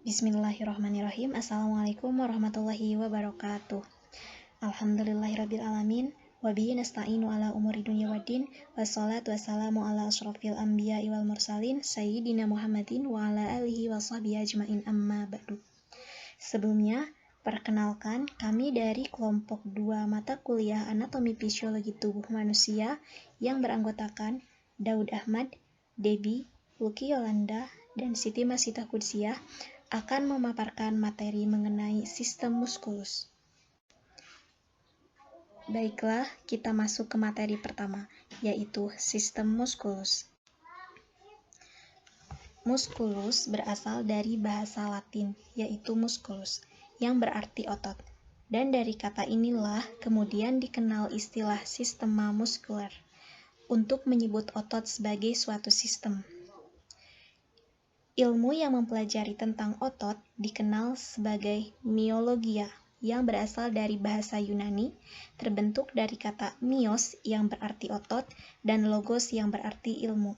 Bismillahirrahmanirrahim. Assalamualaikum warahmatullahi wabarakatuh. Alhamdulillahirrabbilalamin. Wabihi nasta'inu ala umuri dunya waddin. Wassalatu wassalamu ala ashrafil anbiya wal mursalin. Sayyidina Muhammadin wa ala alihi wa sahbihi ajma'in amma ba'du. Sebelumnya, perkenalkan kami dari kelompok 2 mata kuliah Anatomi Fisiologi Tubuh Manusia yang beranggotakan Daud Ahmad, Debbie, Lucky Yolanda, dan Siti Masita Kudsiah akan memaparkan materi mengenai sistem muskulus. Baiklah, kita masuk ke materi pertama, yaitu sistem muskulus. Musculus berasal dari bahasa Latin, yaitu musculus, yang berarti otot. Dan dari kata inilah kemudian dikenal istilah sistema muskuler, untuk menyebut otot sebagai suatu sistem. Ilmu yang mempelajari tentang otot dikenal sebagai myologia, yang berasal dari bahasa Yunani, terbentuk dari kata myos yang berarti otot dan logos yang berarti ilmu.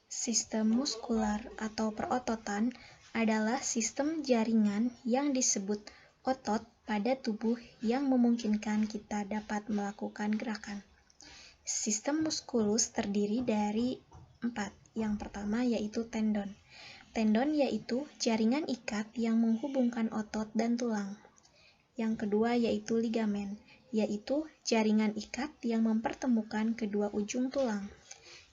Sistem muskular atau perototan adalah sistem jaringan yang disebut otot pada tubuh yang memungkinkan kita dapat melakukan gerakan. Sistem muskulus terdiri dari 4. Yang pertama yaitu tendon. Tendon yaitu jaringan ikat yang menghubungkan otot dan tulang. Yang kedua yaitu ligamen, yaitu jaringan ikat yang mempertemukan kedua ujung tulang.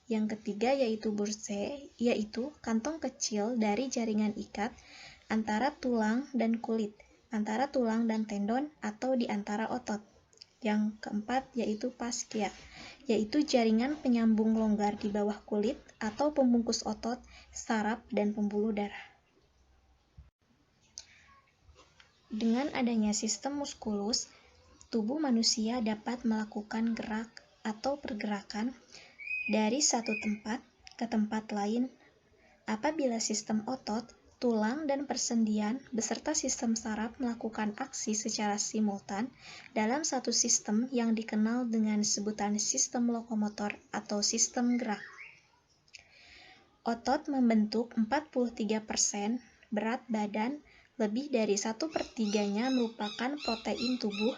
Yang ketiga yaitu bursae, yaitu kantong kecil dari jaringan ikat antara tulang dan kulit, antara tulang dan tendon atau di antara otot. Yang keempat yaitu fascia, yaitu jaringan penyambung longgar di bawah kulit atau pembungkus otot, saraf, dan pembuluh darah. Dengan adanya sistem muskulus, tubuh manusia dapat melakukan gerak atau pergerakan dari satu tempat ke tempat lain apabila sistem otot, tulang, dan persendian beserta sistem saraf melakukan aksi secara simultan dalam satu sistem yang dikenal dengan sebutan sistem lokomotor atau sistem gerak. Otot membentuk 43% berat badan, lebih dari 1/3-nya merupakan protein tubuh,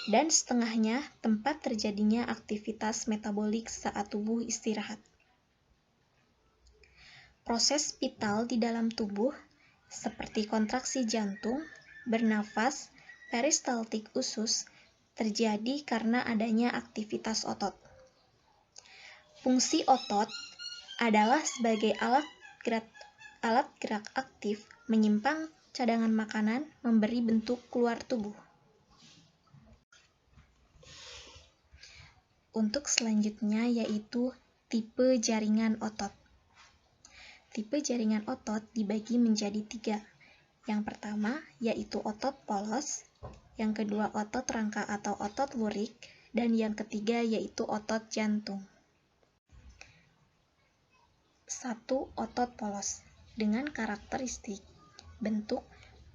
dan setengahnya tempat terjadinya aktivitas metabolik saat tubuh istirahat. Proses vital di dalam tubuh, seperti kontraksi jantung, bernafas, peristaltik usus, terjadi karena adanya aktivitas otot. Fungsi otot adalah sebagai alat gerak aktif, menyimpan cadangan makanan, memberi bentuk keluar tubuh. Untuk selanjutnya yaitu tipe jaringan otot. Tipe jaringan otot dibagi menjadi 3. Yang pertama yaitu otot polos, yang kedua otot rangka atau otot lurik, dan yang ketiga yaitu otot jantung. 1. Otot polos. Dengan karakteristik bentuk,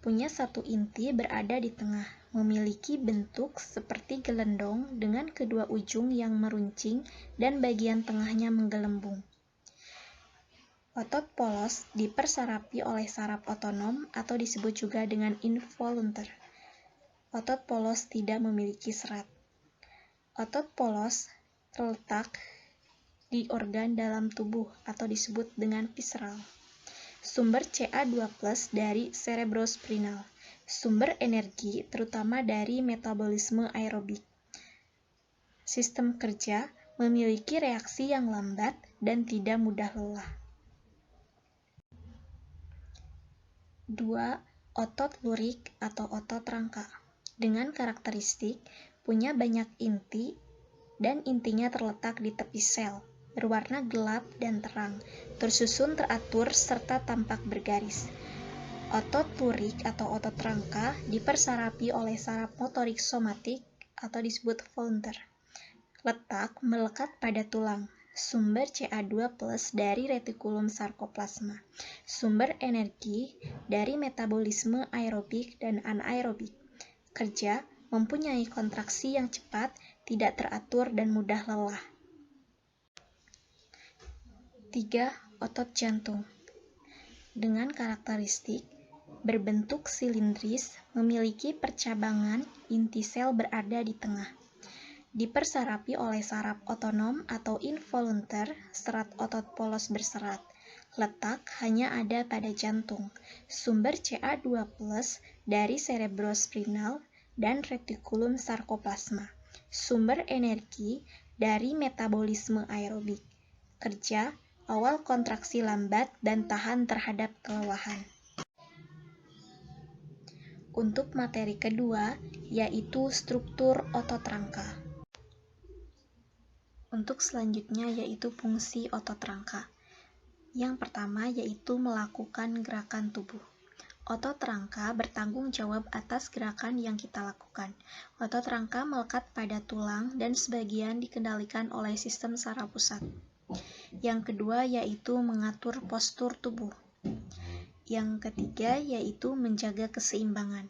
punya satu inti berada di tengah, memiliki bentuk seperti gelendong dengan kedua ujung yang meruncing dan bagian tengahnya menggelembung. Otot polos dipersarapi oleh saraf otonom atau disebut juga dengan involuntar. Otot polos tidak memiliki serat. Otot polos terletak di organ dalam tubuh atau disebut dengan visceral. Sumber Ca2+ dari cerebrospinal. Sumber energi terutama dari metabolisme aerobik. Sistem kerja memiliki reaksi yang lambat dan tidak mudah lelah. 2. Otot lurik atau otot rangka. Dengan karakteristik punya banyak inti dan intinya terletak di tepi sel, berwarna gelap dan terang, tersusun teratur serta tampak bergaris. Otot lurik atau otot rangka dipersarapi oleh saraf motorik somatik atau disebut voluntar. Letak melekat pada tulang. Sumber Ca2+ dari retikulum sarkoplasma. Sumber energi dari metabolisme aerobik dan anaerobik. Kerja mempunyai kontraksi yang cepat, tidak teratur, dan mudah lelah. 3. Otot jantung. dengan karakteristik berbentuk silindris, memiliki percabangan, inti sel berada di tengah. Dipersarapi oleh saraf otonom atau involuntar, serat otot polos berserat. Letak hanya ada pada jantung. Sumber Ca2+ dari cerebrospinal dan retikulum sarkoplasma. Sumber energi dari metabolisme aerobik. Kerja, awal kontraksi lambat dan tahan terhadap kelelahan. Untuk materi kedua, yaitu struktur otot rangka. Untuk selanjutnya yaitu fungsi otot rangka. Yang pertama yaitu melakukan gerakan tubuh. Otot rangka bertanggung jawab atas gerakan yang kita lakukan. Otot rangka melekat pada tulang dan sebagian dikendalikan oleh sistem saraf pusat. Yang kedua yaitu mengatur postur tubuh. Yang ketiga yaitu menjaga keseimbangan.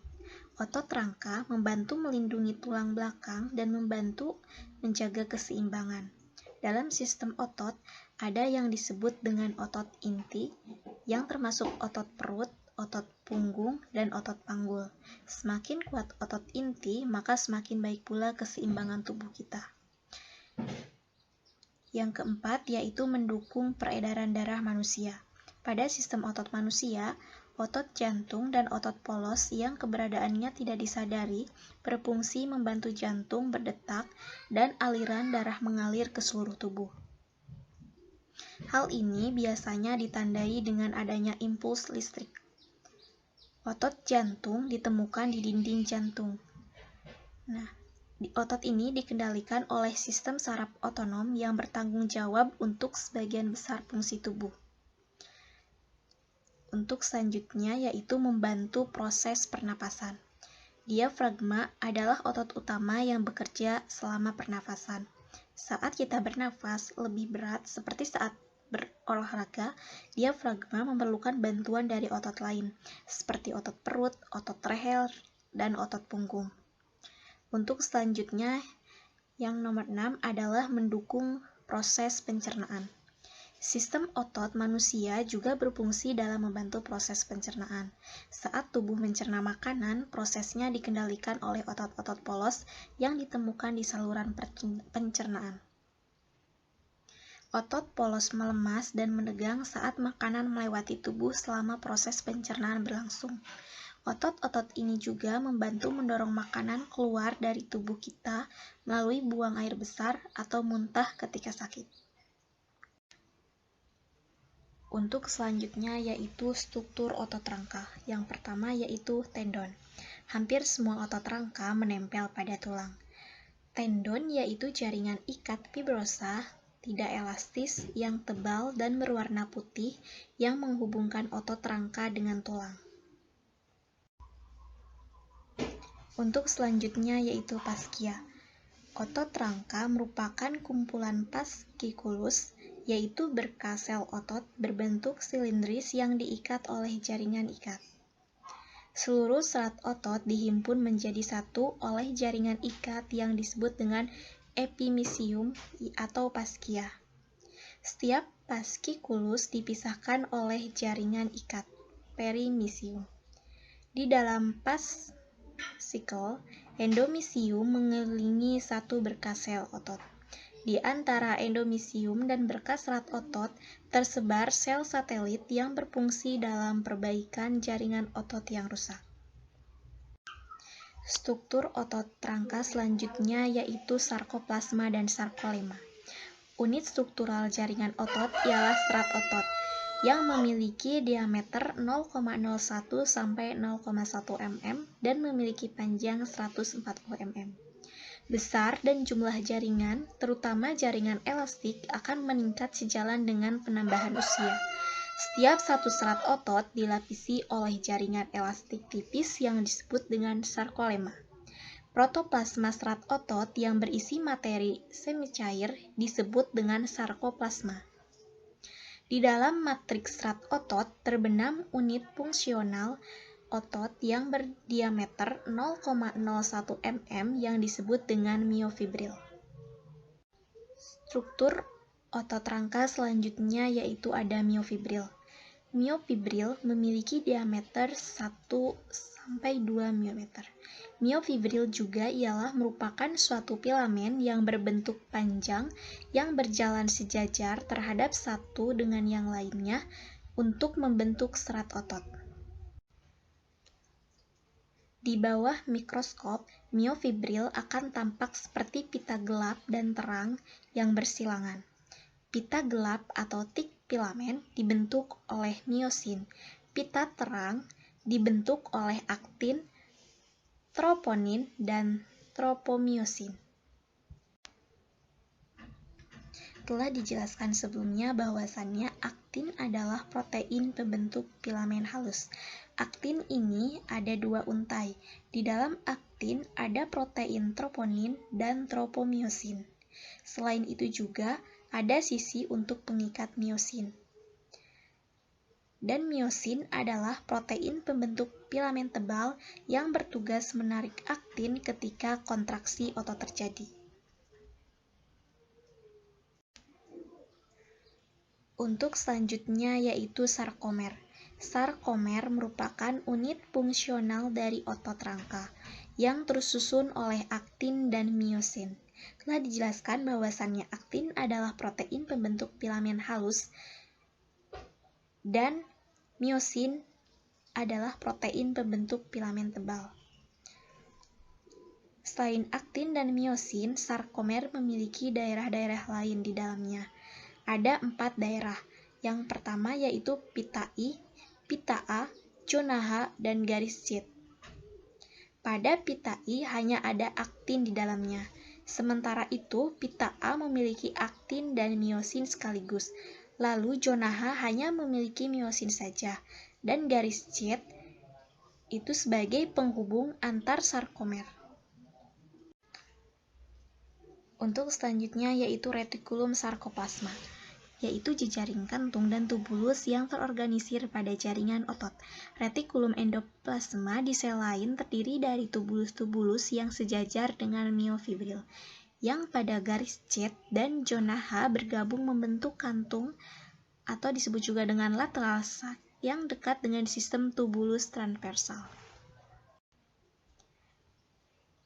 Otot rangka membantu melindungi tulang belakang dan membantu menjaga keseimbangan. Dalam sistem otot, ada yang disebut dengan otot inti, yang termasuk otot perut, otot punggung, dan otot panggul. Semakin kuat otot inti, maka semakin baik pula keseimbangan tubuh kita. Yang keempat yaitu mendukung peredaran darah manusia. Pada sistem otot manusia, otot jantung dan otot polos yang keberadaannya tidak disadari berfungsi membantu jantung berdetak dan aliran darah mengalir ke seluruh tubuh. Hal ini biasanya ditandai dengan adanya impuls listrik. Otot jantung ditemukan di dinding jantung. Otot ini dikendalikan oleh sistem saraf otonom yang bertanggung jawab untuk sebagian besar fungsi tubuh. Untuk selanjutnya yaitu membantu proses pernapasan. Diafragma adalah otot utama yang bekerja selama pernafasan. Saat kita bernafas lebih berat seperti saat berolahraga, diafragma memerlukan bantuan dari otot lain, seperti otot perut, otot leher, dan otot punggung. Untuk selanjutnya, yang nomor 6 adalah mendukung proses pencernaan. Sistem otot manusia juga berfungsi dalam membantu proses pencernaan. Saat tubuh mencerna makanan, prosesnya dikendalikan oleh otot-otot polos yang ditemukan di saluran pencernaan. Otot polos melemas dan menegang saat makanan melewati tubuh selama proses pencernaan berlangsung. Otot-otot ini juga membantu mendorong makanan keluar dari tubuh kita melalui buang air besar atau muntah ketika sakit. Untuk selanjutnya yaitu struktur otot rangka. Yang pertama yaitu tendon. Hampir semua otot rangka menempel pada tulang. Tendon yaitu jaringan ikat fibrosa, tidak elastis, yang tebal dan berwarna putih yang menghubungkan otot rangka dengan tulang. Untuk selanjutnya yaitu fascia. Otot rangka merupakan kumpulan fasciculus, yaitu berkas sel otot berbentuk silindris yang diikat oleh jaringan ikat. Seluruh serat otot dihimpun menjadi satu oleh jaringan ikat yang disebut dengan epimysium atau fascia. Setiap fasciculus dipisahkan oleh jaringan ikat, perimysium. Di dalam fascicle, endomysium mengelilingi satu berkas sel otot. Di antara endomysium dan berkas serat otot tersebar sel satelit yang berfungsi dalam perbaikan jaringan otot yang rusak. Struktur otot rangka selanjutnya yaitu sarkoplasma dan sarkolema. Unit struktural jaringan otot ialah serat otot yang memiliki diameter 0,01 sampai 0,1 mm dan memiliki panjang 140 mm. Besar dan jumlah jaringan, terutama jaringan elastik, akan meningkat sejalan dengan penambahan usia. Setiap satu serat otot dilapisi oleh jaringan elastik tipis yang disebut dengan sarkolema. Protoplasma serat otot yang berisi materi semicair disebut dengan sarkoplasma. Di dalam matriks serat otot terbenam unit fungsional otot yang berdiameter 0,01 mm yang disebut dengan myofibril. Struktur otot rangka selanjutnya yaitu ada myofibril. Myofibril memiliki diameter 1-2 mm. Myofibril juga ialah merupakan suatu filamen yang berbentuk panjang yang berjalan sejajar terhadap satu dengan yang lainnya untuk membentuk serat otot. Di bawah mikroskop, myofibril akan tampak seperti pita gelap dan terang yang bersilangan. Pita gelap atau thick filamen dibentuk oleh miosin. Pita terang dibentuk oleh aktin, troponin, dan tropomiosin. Telah dijelaskan sebelumnya bahwasannya aktin adalah protein pembentuk filamen halus. Aktin ini ada dua untai. Di dalam aktin ada protein troponin dan tropomiosin. Selain itu juga ada sisi untuk pengikat miosin. Dan miosin adalah protein pembentuk filamen tebal yang bertugas menarik aktin ketika kontraksi otot terjadi. Untuk selanjutnya yaitu sarkomer. Sarkomer merupakan unit fungsional dari otot rangka yang tersusun oleh aktin dan miosin. Telah dijelaskan bahwasannya aktin adalah protein pembentuk filamen halus dan miosin adalah protein pembentuk filamen tebal. Selain aktin dan miosin, sarkomer memiliki daerah-daerah lain di dalamnya. Ada 4 daerah. Yang pertama yaitu pita I, pita A, zona H, dan garis Z. Pada pita I hanya ada aktin di dalamnya. Sementara itu, pita A memiliki aktin dan miosin sekaligus. Lalu zona H hanya memiliki miosin saja. Dan garis Z itu sebagai penghubung antar sarkomer. Untuk selanjutnya yaitu retikulum sarkoplasma, yaitu jejaring kantung dan tubulus yang terorganisir pada jaringan otot. Retikulum endoplasma di sel lain terdiri dari tubulus-tubulus yang sejajar dengan myofibril, yang pada garis Z dan zona H bergabung membentuk kantung atau disebut juga dengan lateral sac yang dekat dengan sistem tubulus transversal.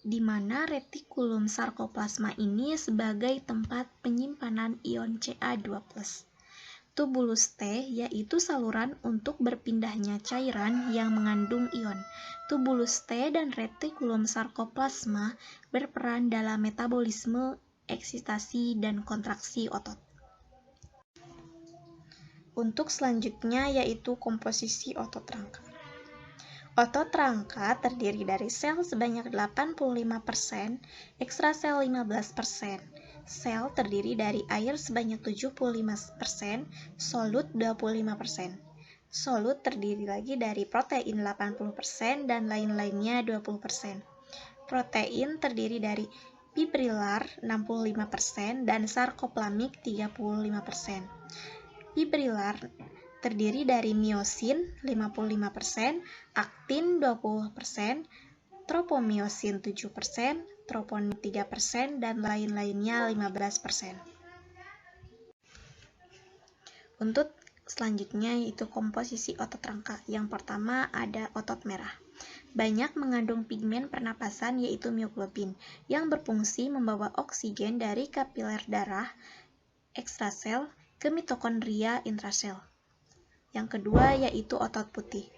Di mana retikulum sarkoplasma ini sebagai tempat penyimpanan ion Ca2+. Tubulus T yaitu saluran untuk berpindahnya cairan yang mengandung ion. Tubulus T dan retikulum sarkoplasma berperan dalam metabolisme, eksitasi, dan kontraksi otot. Untuk selanjutnya yaitu komposisi otot rangka. Otot rangka terdiri dari sel sebanyak 85%, ekstrasel 15%. Sel terdiri dari air sebanyak 75%, solut 25%. Solut terdiri lagi dari protein 80% dan lain-lainnya 20%. Protein terdiri dari fibrilar 65% dan sarkoplamik 35%. Fibrilar terdiri dari miosin 55%, aktin 20%, tropomiosin 7%, troponin 3%, dan lain-lainnya 15%. Untuk selanjutnya yaitu komposisi otot rangka. Yang pertama ada otot merah. Banyak mengandung pigmen pernapasan yaitu mioglobin yang berfungsi membawa oksigen dari kapiler darah ekstrasel ke mitokondria intrasel. Yang kedua yaitu otot putih.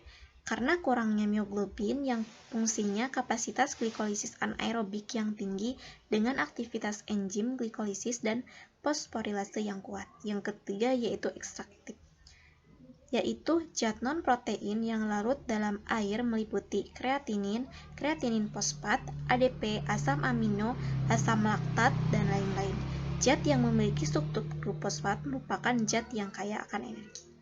Karena kurangnya mioglobin yang fungsinya kapasitas glikolisis anaerobik yang tinggi dengan aktivitas enzim glikolisis dan fosforilase yang kuat. Yang ketiga yaitu ekstraktif, yaitu zat non-protein yang larut dalam air meliputi kreatinin, kreatinin fosfat, ADP, asam amino, asam laktat, dan lain-lain. Zat yang memiliki struktur grup fosfat merupakan zat yang kaya akan energi.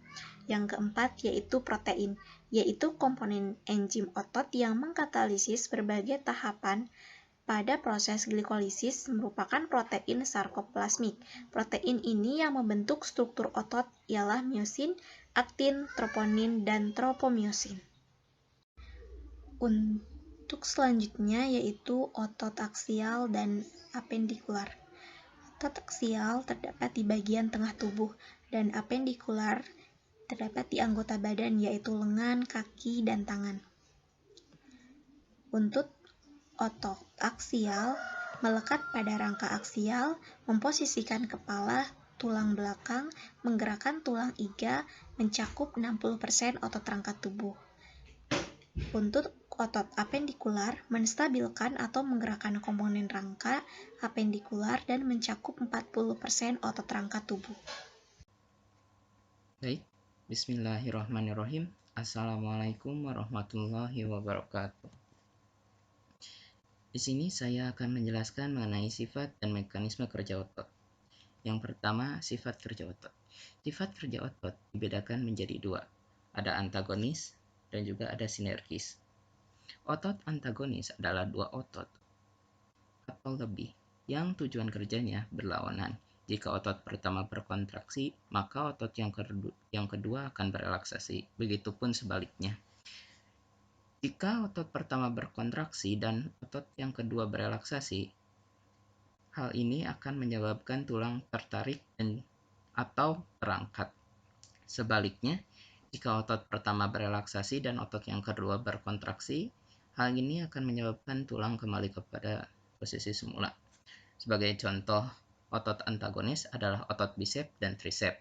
Yang keempat yaitu protein, yaitu komponen enzim otot yang mengkatalisis berbagai tahapan pada proses glikolisis merupakan protein sarkoplasmik. Protein ini yang membentuk struktur otot ialah miosin, aktin, troponin, dan tropomiosin. Untuk selanjutnya yaitu otot aksial dan apendikular. Otot aksial terdapat di bagian tengah tubuh dan apendikular terdapat di anggota badan, yaitu lengan, kaki, dan tangan. Buntut otot aksial melekat pada rangka aksial, memposisikan kepala, tulang belakang, menggerakkan tulang iga, mencakup 60% otot rangka tubuh. Buntut otot apendikular menstabilkan atau menggerakkan komponen rangka apendikular dan mencakup 40% otot rangka tubuh. Baik, bismillahirrahmanirrahim. Assalamualaikum warahmatullahi wabarakatuh. Di sini saya akan menjelaskan mengenai sifat dan mekanisme kerja otot. Yang pertama, sifat kerja otot. Sifat kerja otot dibedakan menjadi dua. Ada antagonis dan juga ada sinergis. Otot antagonis adalah dua otot atau lebih yang tujuan kerjanya berlawanan. Jika otot pertama berkontraksi, maka otot yang kedua akan berelaksasi. Begitupun sebaliknya. Jika otot pertama berkontraksi dan otot yang kedua berelaksasi, hal ini akan menyebabkan tulang tertarik atau terangkat. Sebaliknya, jika otot pertama berelaksasi dan otot yang kedua berkontraksi, hal ini akan menyebabkan tulang kembali kepada posisi semula. Sebagai contoh, otot antagonis adalah otot bisep dan trisep.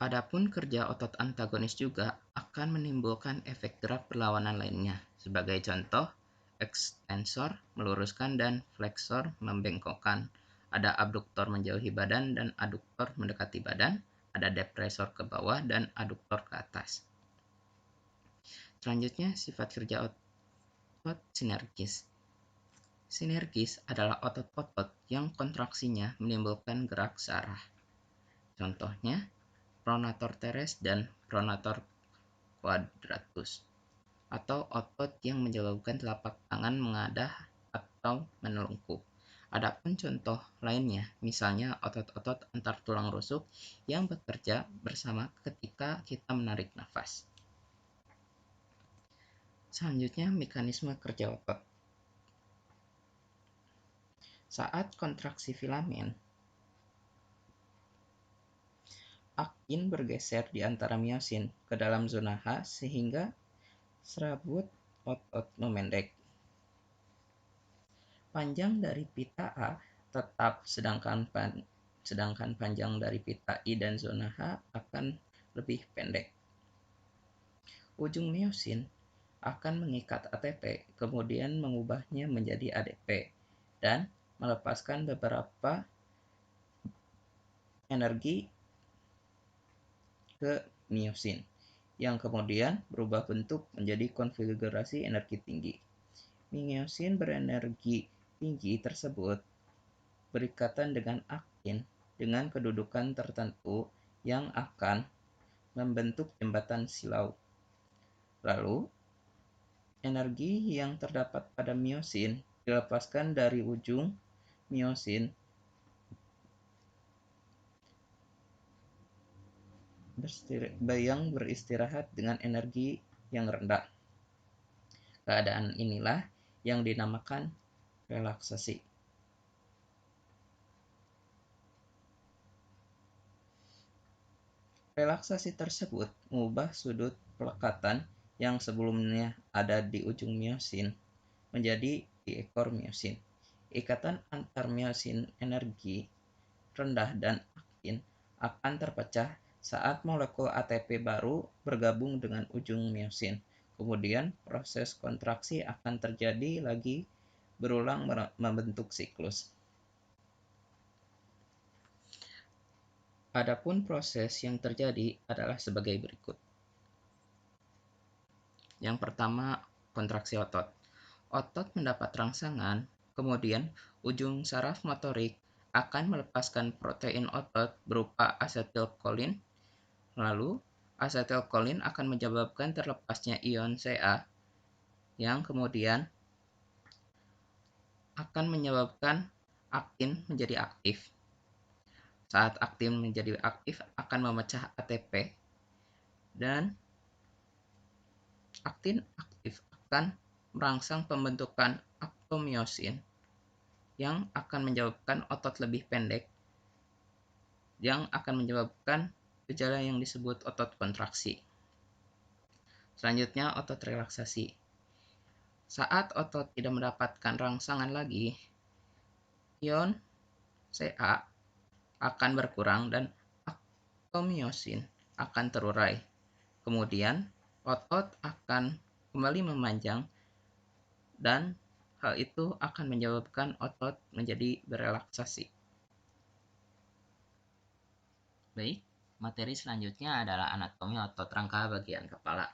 Adapun kerja otot antagonis juga akan menimbulkan efek gerak berlawanan lainnya. Sebagai contoh, ekstensor meluruskan dan fleksor membengkokkan. Ada abduktor menjauhi badan dan aduktor mendekati badan. Ada depresor ke bawah dan aduktor ke atas. Selanjutnya, sifat kerja otot sinergis. Sinergis adalah otot-otot yang kontraksinya menimbulkan gerak searah. Contohnya, pronator teres dan pronator quadratus, atau otot yang menyebabkan telapak tangan mengadah atau menelungkup. Adapun contoh lainnya, misalnya otot-otot antar tulang rusuk yang bekerja bersama ketika kita menarik nafas. Selanjutnya, mekanisme kerja otot. Saat kontraksi filamen, aktin bergeser di antara miosin ke dalam zona H sehingga serabut otot memendek. Panjang dari pita A tetap, sedangkan panjang dari pita I dan zona H akan lebih pendek. Ujung miosin akan mengikat ATP, kemudian mengubahnya menjadi ADP, dan melepaskan beberapa energi ke miosin, yang kemudian berubah bentuk menjadi konfigurasi energi tinggi. Miosin berenergi tinggi tersebut berikatan dengan aktin dengan kedudukan tertentu yang akan membentuk jembatan silau. Lalu, energi yang terdapat pada miosin dilepaskan dari ujung miosin yang beristirahat dengan energi yang rendah. Keadaan inilah yang dinamakan relaksasi. Relaksasi tersebut mengubah sudut pelekatan yang sebelumnya ada di ujung miosin menjadi di ekor miosin. Ikatan antar miosin energi rendah dan aktin akan terpecah saat molekul ATP baru bergabung dengan ujung miosin. Kemudian proses kontraksi akan terjadi lagi berulang membentuk siklus. Adapun proses yang terjadi adalah sebagai berikut. Yang pertama, kontraksi otot. Otot mendapat rangsangan, kemudian ujung saraf motorik akan melepaskan protein otot berupa asetilkolin. Lalu, asetilkolin akan menyebabkan terlepasnya ion Ca yang kemudian akan menyebabkan aktin menjadi aktif. Saat aktin menjadi aktif akan memecah ATP dan aktin aktif akan merangsang pembentukan aktomiosin yang akan menyebabkan otot lebih pendek yang akan menyebabkan gejala yang disebut otot kontraksi. Selanjutnya, otot relaksasi. Saat otot tidak mendapatkan rangsangan lagi, ion Ca akan berkurang dan aktomiosin akan terurai. Kemudian, otot akan kembali memanjang dan hal itu akan menyebabkan otot menjadi berelaksasi. Baik, materi selanjutnya adalah anatomi otot rangka bagian kepala.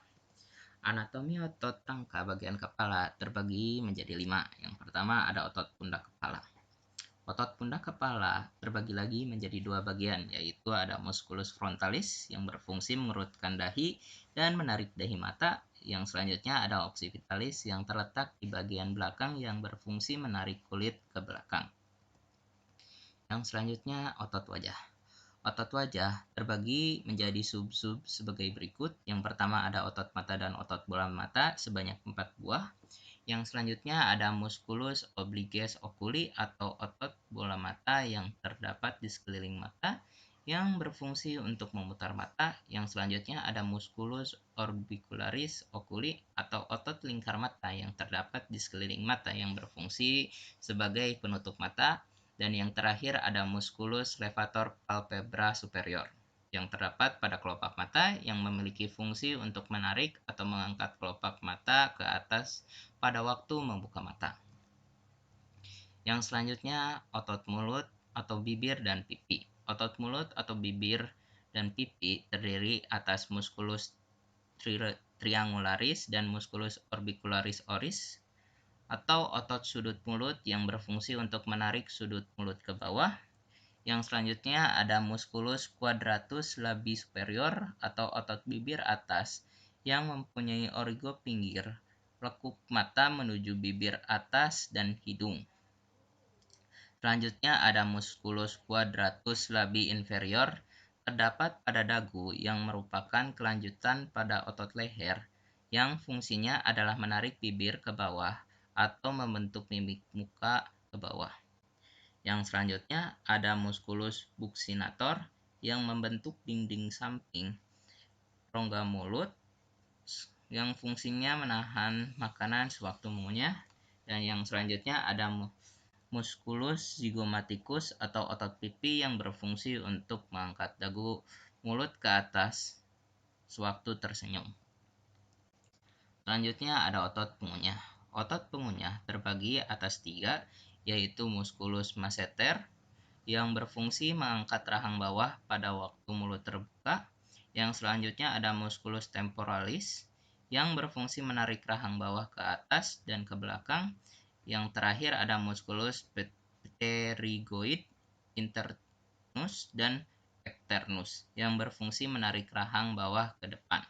Anatomi otot rangka bagian kepala terbagi menjadi 5. Yang pertama ada otot pundak kepala. Otot pundak kepala terbagi lagi menjadi 2 bagian, yaitu ada musculus frontalis yang berfungsi mengerutkan dahi dan menarik dahi mata. Yang selanjutnya ada occipitalis yang terletak di bagian belakang yang berfungsi menarik kulit ke belakang. Yang selanjutnya otot wajah. Otot wajah terbagi menjadi sub-sub sebagai berikut. Yang pertama ada otot mata dan otot bola mata sebanyak 4 buah. Yang selanjutnya ada musculus obliges oculi atau otot bola mata yang terdapat di sekeliling mata yang berfungsi untuk memutar mata. Yang selanjutnya ada musculus orbicularis oculi atau otot lingkar mata yang terdapat di sekeliling mata yang berfungsi sebagai penutup mata. Dan yang terakhir ada musculus levator palpebra superior yang terdapat pada kelopak mata yang memiliki fungsi untuk menarik atau mengangkat kelopak mata ke atas pada waktu membuka mata. Yang selanjutnya otot mulut atau bibir dan pipi. Otot mulut atau bibir dan pipi terdiri atas musculus triangularis dan musculus orbicularis oris atau otot sudut mulut yang berfungsi untuk menarik sudut mulut ke bawah. Yang selanjutnya ada musculus quadratus labii superior atau otot bibir atas yang mempunyai origo pinggir, lekuk mata menuju bibir atas dan hidung. Selanjutnya ada musculus quadratus labii inferior terdapat pada dagu yang merupakan kelanjutan pada otot leher yang fungsinya adalah menarik bibir ke bawah atau membentuk mimik muka ke bawah. Yang selanjutnya ada musculus buccinator yang membentuk dinding samping rongga mulut yang fungsinya menahan makanan sewaktu mengunyah. Dan yang selanjutnya ada musculus zygomaticus atau otot pipi yang berfungsi untuk mengangkat dagu mulut ke atas sewaktu tersenyum. Selanjutnya ada otot pengunyah. Otot pengunyah terbagi atas 3, yaitu musculus masseter yang berfungsi mengangkat rahang bawah pada waktu mulut terbuka. Yang selanjutnya ada musculus temporalis yang berfungsi menarik rahang bawah ke atas dan ke belakang. Yang terakhir ada musculus pterygoid internus dan externus yang berfungsi menarik rahang bawah ke depan.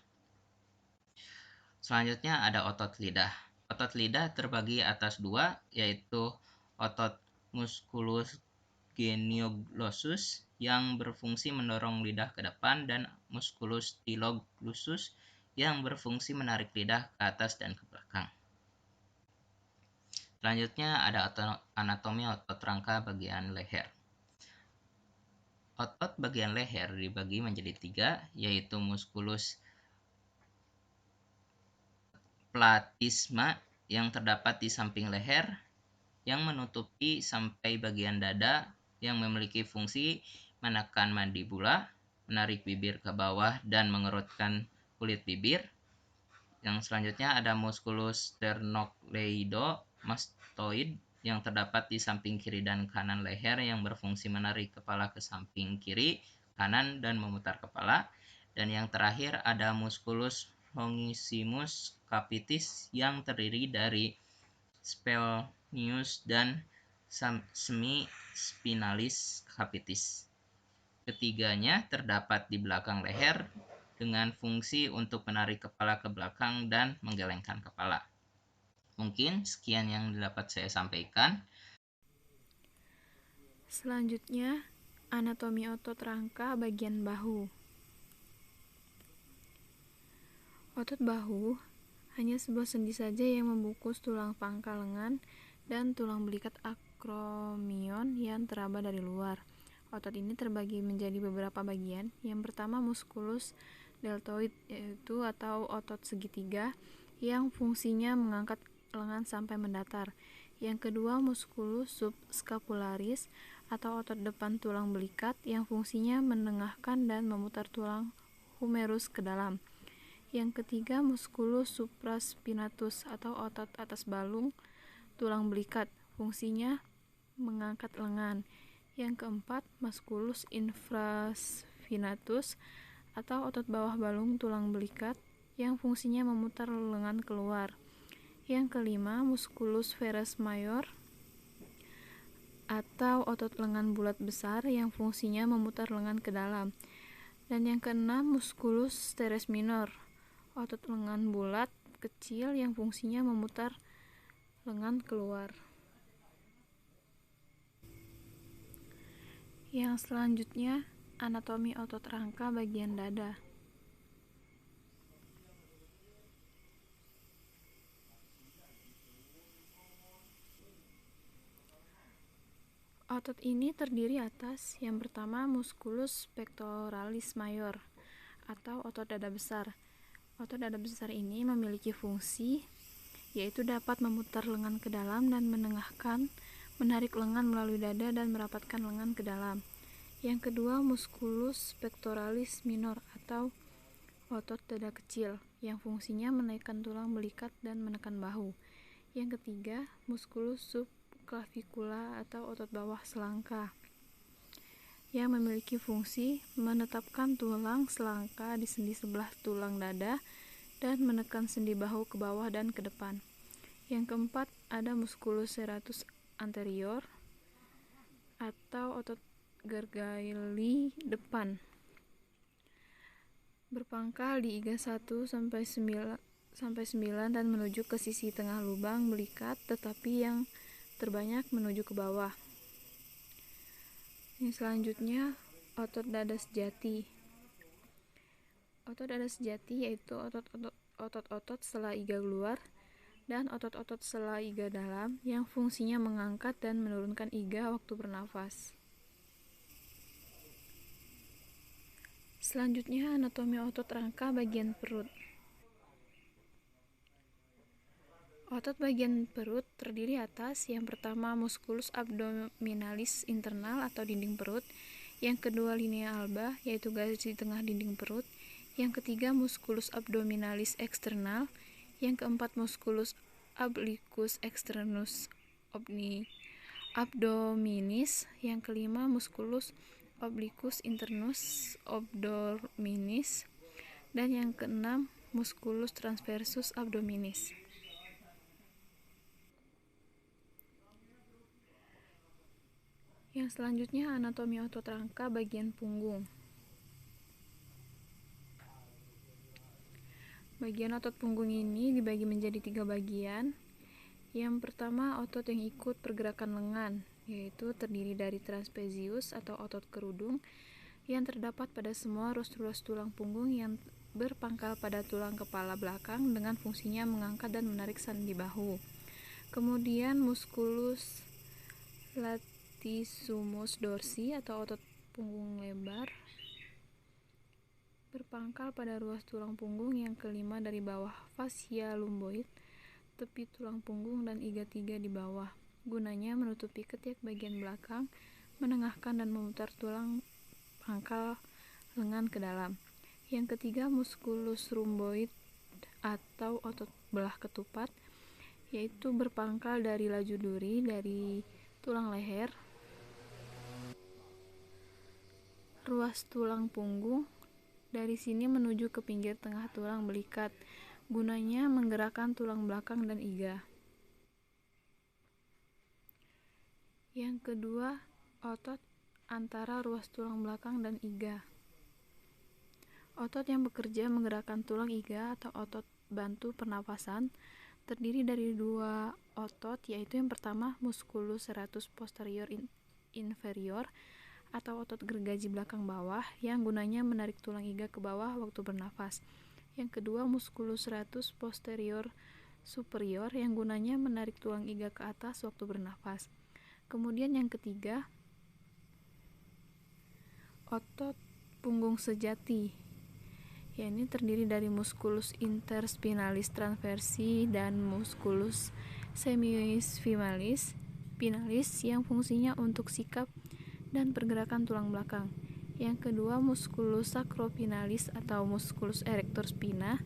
Selanjutnya ada otot lidah. Otot lidah terbagi atas 2, yaitu otot musculus genioglossus yang berfungsi mendorong lidah ke depan dan musculus styloglossus yang berfungsi menarik lidah ke atas dan ke belakang. Selanjutnya ada anatomi otot rangka bagian leher. Otot bagian leher dibagi menjadi 3, yaitu musculus platisma yang terdapat di samping leher yang menutupi sampai bagian dada yang memiliki fungsi menekan mandibula, menarik bibir ke bawah dan mengerutkan kulit bibir. Yang selanjutnya ada musculus sternocleidomastoid yang terdapat di samping kiri dan kanan leher yang berfungsi menarik kepala ke samping kiri, kanan dan memutar kepala. Dan yang terakhir ada musculus longissimus capitis yang terdiri dari splenius dan semispinalis capitis. Ketiganya terdapat di belakang leher dengan fungsi untuk menarik kepala ke belakang dan menggelengkan kepala. Mungkin sekian yang dapat saya sampaikan. Selanjutnya, anatomi otot rangka bagian bahu. Otot bahu hanya sebuah sendi saja yang membungkus tulang pangkal lengan dan tulang belikat akromion yang teraba dari luar. Otot ini terbagi menjadi beberapa bagian. Yang pertama musculus deltoid, yaitu atau otot segitiga yang fungsinya mengangkat lengan sampai mendatar. Yang kedua musculus subscapularis atau otot depan tulang belikat yang fungsinya menengahkan dan memutar tulang humerus ke dalam. Yang ketiga musculus supraspinatus atau otot atas balung tulang belikat, fungsinya mengangkat lengan. Yang keempat, musculus infraspinatus atau otot bawah balung tulang belikat yang fungsinya memutar lengan keluar. Yang kelima, musculus varus major atau otot lengan bulat besar yang fungsinya memutar lengan ke dalam. Dan yang keenam, musculus teres minor, otot lengan bulat kecil yang fungsinya memutar lengan keluar. Yang selanjutnya, anatomi otot rangka bagian dada. Otot ini terdiri atas yang pertama musculus pectoralis major atau otot dada besar. Otot dada besar ini memiliki fungsi yaitu dapat memutar lengan ke dalam dan menengahkan, menarik lengan melalui dada dan merapatkan lengan ke dalam. Yang kedua, musculus pectoralis minor atau otot dada kecil yang fungsinya menaikkan tulang belikat dan menekan bahu. Yang ketiga, musculus subclavicula atau otot bawah selangka yang memiliki fungsi menetapkan tulang selangka di sendi sebelah tulang dada dan menekan sendi bahu ke bawah dan ke depan. Yang keempat, ada musculus serratus anterior atau otot gargaili depan, berpangkal di iga 1 sampai 9 dan menuju ke sisi tengah lubang belikat, tetapi yang terbanyak menuju ke bawah. Yang selanjutnya, otot dada sejati. Otot dada sejati yaitu otot-otot sela iga luar dan otot-otot sela iga dalam yang fungsinya mengangkat dan menurunkan iga waktu bernafas. Selanjutnya, anatomi otot rangka bagian perut. Otot bagian perut terdiri atas yang pertama musculus abdominalis internal atau dinding perut, yang kedua linea alba yaitu garis di tengah dinding perut, yang ketiga musculus abdominalis external, yang keempat musculus obliquus externus abdominis, yang kelima musculus obliquus internus abdominis, dan yang keenam musculus transversus abdominis. Yang selanjutnya anatomi otot rangka bagian punggung. Bagian otot punggung ini dibagi menjadi 3 bagian. Yang pertama, otot yang ikut pergerakan lengan, yaitu terdiri dari trapezius atau otot kerudung yang terdapat pada semua ruas-ruas tulang punggung yang berpangkal pada tulang kepala belakang dengan fungsinya mengangkat dan menarik sendi bahu. Kemudian musculus latissimus dorsi atau otot punggung lebar berpangkal pada ruas tulang punggung yang kelima dari bawah fascia lumboid, tepi tulang punggung dan iga 3 di bawah. Gunanya menutupi ketiak bagian belakang, menengahkan dan memutar tulang pangkal lengan ke dalam. Yang ketiga musculus rhomboid atau otot belah ketupat, yaitu berpangkal dari laju duri dari tulang leher, ruas tulang punggung dari sini menuju ke pinggir tengah tulang belikat. Gunanya menggerakkan tulang belakang dan iga. Yang kedua, otot antara ruas tulang belakang dan iga. Otot yang bekerja menggerakkan tulang iga atau otot bantu pernafasan terdiri dari 2 otot, yaitu yang pertama musculus serratus posterior inferior atau otot gergaji belakang bawah yang gunanya menarik tulang iga ke bawah waktu bernafas. Yang kedua musculus serratus posterior superior yang gunanya menarik tulang iga ke atas waktu bernafas. Kemudian yang ketiga Otot punggung sejati, yakni terdiri dari musculus interspinalis transversi dan musculus semifinalis yang fungsinya untuk sikap dan pergerakan tulang belakang. Yang kedua, musculus sacropinalis atau musculus erector spina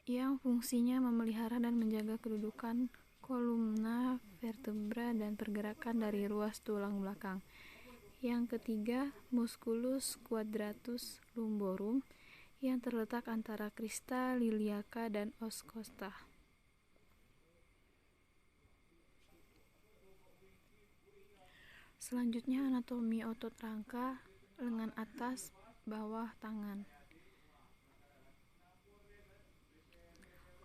yang fungsinya memelihara dan menjaga kedudukan kolumna vertebra dan pergerakan dari ruas tulang belakang. Yang ketiga, musculus quadratus lumborum yang terletak antara crista liliaca dan os costa. Selanjutnya, anatomi otot rangka, lengan atas, bawah, tangan.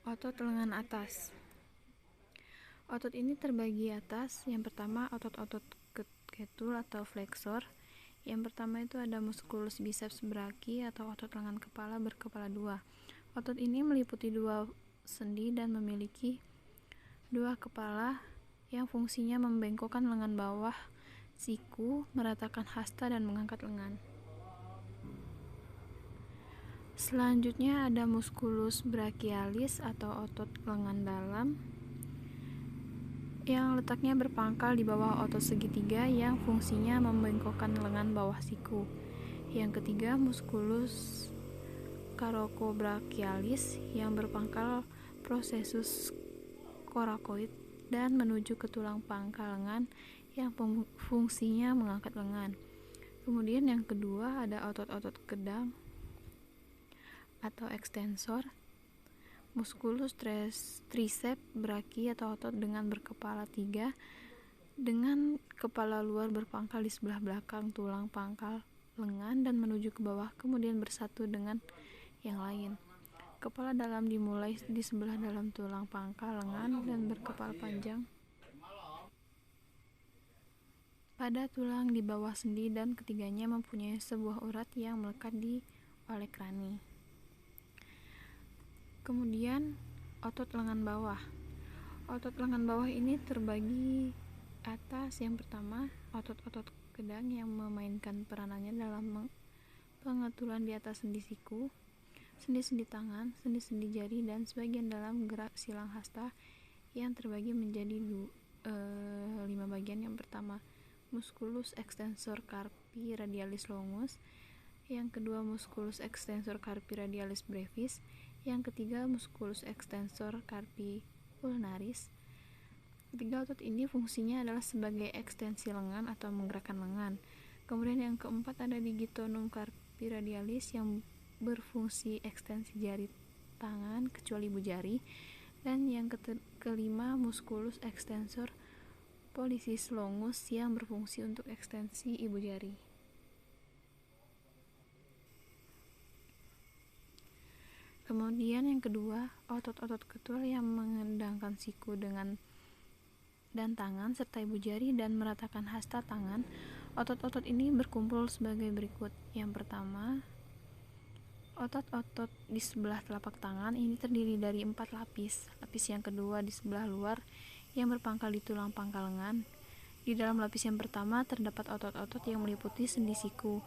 Otot lengan atas. Otot ini terbagi atas. Yang pertama, otot-otot ketul atau flexor. Yang pertama itu ada musculus biceps brachii atau otot lengan kepala berkepala dua. Otot ini meliputi dua sendi dan memiliki dua kepala yang fungsinya membengkokkan lengan bawah siku, meratakan hasta, dan mengangkat lengan. Selanjutnya ada musculus brachialis atau otot lengan dalam yang letaknya berpangkal di bawah otot segitiga yang fungsinya membengkokkan lengan bawah siku. Yang ketiga, musculus coracobrachialis yang berpangkal processus coracoid dan menuju ke tulang pangkal lengan yang fungsinya mengangkat lengan. Kemudian yang kedua ada otot-otot kedang atau ekstensor, musculus triceps brachii atau otot dengan berkepala tiga dengan kepala luar berpangkal di sebelah belakang tulang pangkal lengan dan menuju ke bawah, kemudian bersatu dengan yang lain. Kepala dalam dimulai di sebelah dalam tulang pangkal lengan dan berkepala panjang pada tulang di bawah sendi, dan ketiganya mempunyai sebuah urat yang melekat di oleh krani. Kemudian otot lengan bawah. Otot lengan bawah ini terbagi atas. Yang pertama, otot-otot kedang yang memainkan peranannya dalam pengetulan di atas sendi siku, sendi-sendi tangan, sendi-sendi jari, dan sebagian dalam gerak silang hasta yang terbagi menjadi 5 bagian. Yang pertama, musculus extensor carpi radialis longus. Yang kedua, musculus extensor carpi radialis brevis. Yang ketiga, musculus extensor carpi ulnaris. Ketiga otot ini fungsinya adalah sebagai ekstensi lengan atau menggerakkan lengan. Kemudian yang keempat ada digitonum carpi radialis yang berfungsi ekstensi jari tangan kecuali ibu jari. Dan yang kelima, musculus extensor pollicis longus yang berfungsi untuk ekstensi ibu jari. Kemudian yang kedua, otot-otot ketul yang mengendangkan siku dan tangan serta ibu jari dan meratakan hasta tangan. Otot-otot ini berkumpul sebagai berikut. Yang pertama, otot-otot di sebelah telapak tangan ini terdiri dari 4 lapis. Lapis yang kedua di sebelah luar yang berpangkal di tulang pangkal lengan. Di dalam lapis yang pertama terdapat otot-otot yang meliputi sendi siku.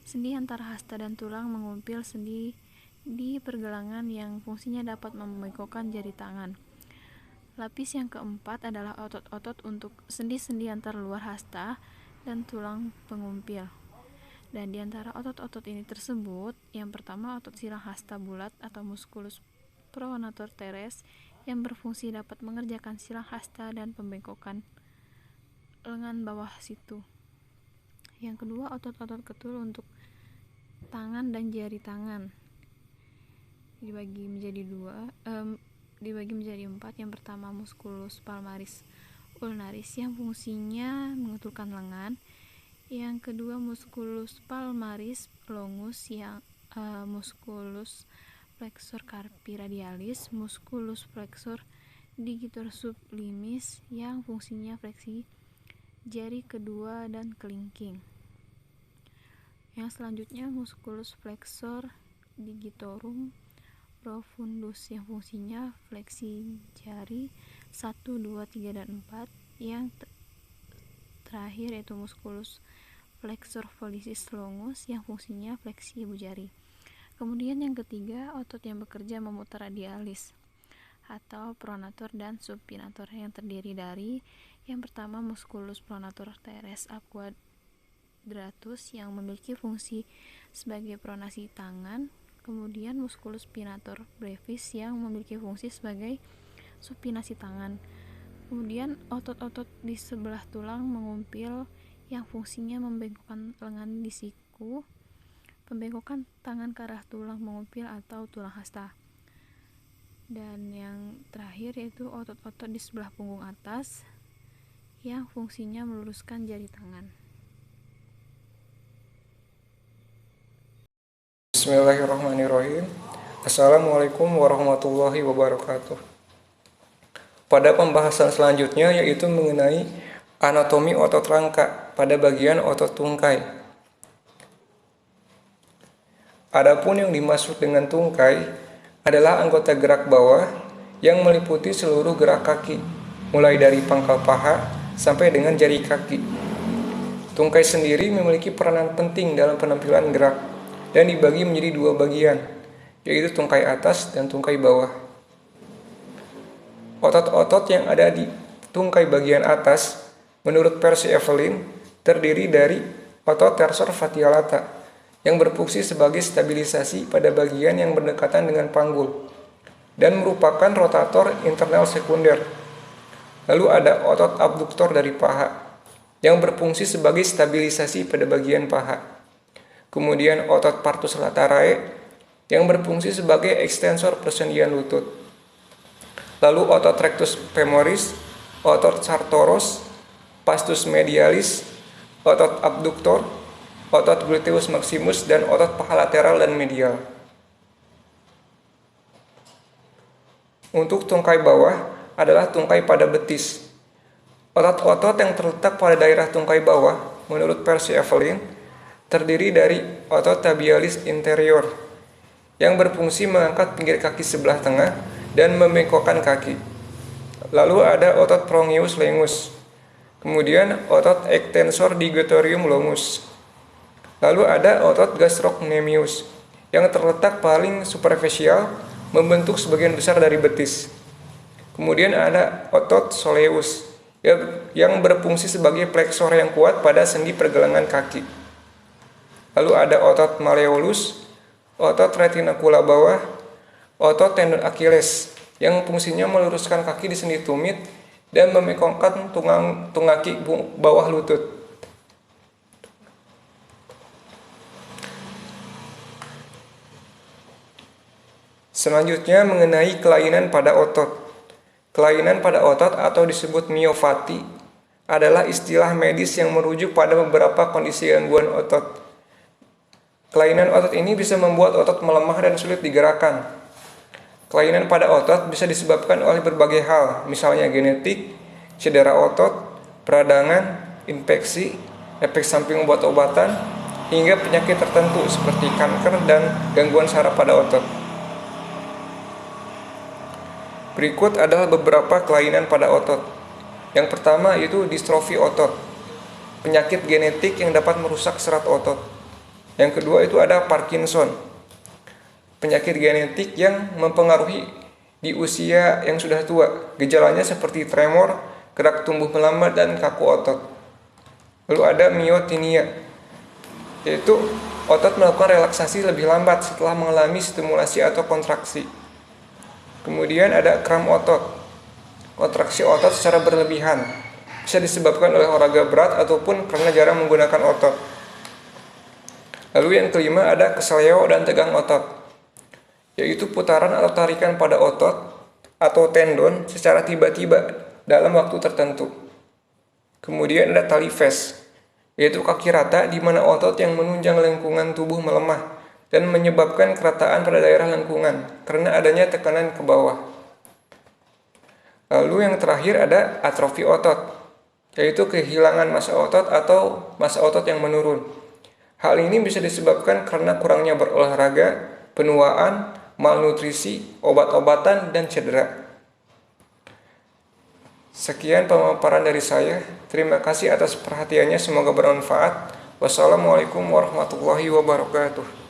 Sendi antara hasta dan tulang mengumpil sendi di pergelangan yang fungsinya dapat membengkokkan jari tangan. Lapis yang keempat adalah otot-otot untuk sendi-sendi antara luar hasta dan tulang pengumpil. Dan di antara otot-otot ini tersebut, yang pertama otot silang hasta bulat atau musculus pronator teres yang berfungsi dapat mengerjakan silang hasta dan pembengkokan lengan bawah situ. Yang kedua, otot-otot ketul untuk tangan dan jari tangan dibagi menjadi 4. Yang pertama, musculus palmaris ulnaris yang fungsinya mengetulkan lengan. Yang kedua, musculus palmaris longus yang musculus flexor carpi radialis, musculus flexor digitor sublimis yang fungsinya fleksi jari kedua dan kelingking. Yang selanjutnya, musculus flexor digitorum profundus yang fungsinya fleksi jari 1, 2, 3, dan 4. Yang terakhir yaitu musculus flexor pollicis longus yang fungsinya fleksi ibu jari. Kemudian yang ketiga, otot yang bekerja memutar radialis atau pronator dan supinator yang terdiri dari yang pertama musculus pronator teres a quadratus yang memiliki fungsi sebagai pronasi tangan, kemudian musculus spinator brevis yang memiliki fungsi sebagai supinasi tangan, kemudian otot-otot di sebelah tulang mengumpil yang fungsinya membengkokkan lengan di siku, pembengkokan tangan ke arah tulang mengumpil atau tulang hasta. Dan yang terakhir yaitu otot-otot di sebelah punggung atas yang fungsinya meluruskan jari tangan. Bismillahirrahmanirrahim. Assalamualaikum warahmatullahi wabarakatuh. Pada pembahasan selanjutnya yaitu mengenai anatomi otot rangka pada bagian otot tungkai. Adapun yang dimaksud dengan tungkai adalah anggota gerak bawah yang meliputi seluruh gerak kaki, mulai dari pangkal paha sampai dengan jari kaki. Tungkai sendiri memiliki peranan penting dalam penampilan gerak dan dibagi menjadi dua bagian, yaitu tungkai atas dan tungkai bawah. Otot-otot yang ada di tungkai bagian atas, menurut Percy Evelyn, terdiri dari otot tersor fatialata, yang berfungsi sebagai stabilisasi pada bagian yang berdekatan dengan panggul dan merupakan rotator internal sekunder. Lalu ada otot abduktor dari paha yang berfungsi sebagai stabilisasi pada bagian paha. Kemudian otot partus laterae yang berfungsi sebagai ekstensor persendian lutut. Lalu otot rectus femoris, otot sartoros, vastus medialis, otot abduktor, otot gluteus maximus, dan otot paha lateral dan medial. Untuk tungkai bawah adalah tungkai pada betis. Otot-otot yang terletak pada daerah tungkai bawah, menurut Percy Evelyn, terdiri dari otot tibialis interior, yang berfungsi mengangkat pinggir kaki sebelah tengah dan membengkokkan kaki. Lalu ada otot prongius lengus, kemudian otot extensor digatorium longus. Lalu ada otot gastrocnemius yang terletak paling superficial membentuk sebagian besar dari betis. Kemudian ada otot soleus yang berfungsi sebagai plexor yang kuat pada sendi pergelangan kaki. Lalu ada otot malleolus, otot retinacula bawah, otot tendon Achilles yang fungsinya meluruskan kaki di sendi tumit dan membengkokkan tungaki bawah lutut. Selanjutnya mengenai kelainan pada otot. Kelainan pada otot atau disebut myopati adalah istilah medis yang merujuk pada beberapa kondisi gangguan otot. Kelainan otot ini bisa membuat otot melemah dan sulit digerakkan. Kelainan pada otot bisa disebabkan oleh berbagai hal, misalnya genetik, cedera otot, peradangan, infeksi, efek samping obat-obatan, hingga penyakit tertentu seperti kanker dan gangguan saraf pada otot. Berikut adalah beberapa kelainan pada otot. Yang pertama yaitu distrofi otot, penyakit genetik yang dapat merusak serat otot. Yang kedua itu ada Parkinson, penyakit genetik yang mempengaruhi di usia yang sudah tua. Gejalanya seperti tremor, gerak tumbuh melambat, dan kaku otot. Lalu ada myotinia, yaitu otot melakukan relaksasi lebih lambat setelah mengalami stimulasi atau kontraksi. Kemudian ada kram otot, kontraksi otot secara berlebihan, bisa disebabkan oleh olahraga berat ataupun karena jarang menggunakan otot. Lalu yang kelima ada keseleo dan tegang otot, yaitu putaran atau tarikan pada otot atau tendon secara tiba-tiba dalam waktu tertentu. Kemudian ada tali Fes, yaitu kaki rata di mana otot yang menunjang lengkungan tubuh melemah dan menyebabkan kerataan pada daerah lengkungan karena adanya tekanan ke bawah. Lalu yang terakhir ada atrofi otot, yaitu kehilangan massa otot atau massa otot yang menurun. Hal ini bisa disebabkan karena kurangnya berolahraga, penuaan, malnutrisi, obat-obatan, dan cedera. Sekian pemaparan dari saya. Terima kasih atas perhatiannya, semoga bermanfaat. Wassalamualaikum warahmatullahi wabarakatuh.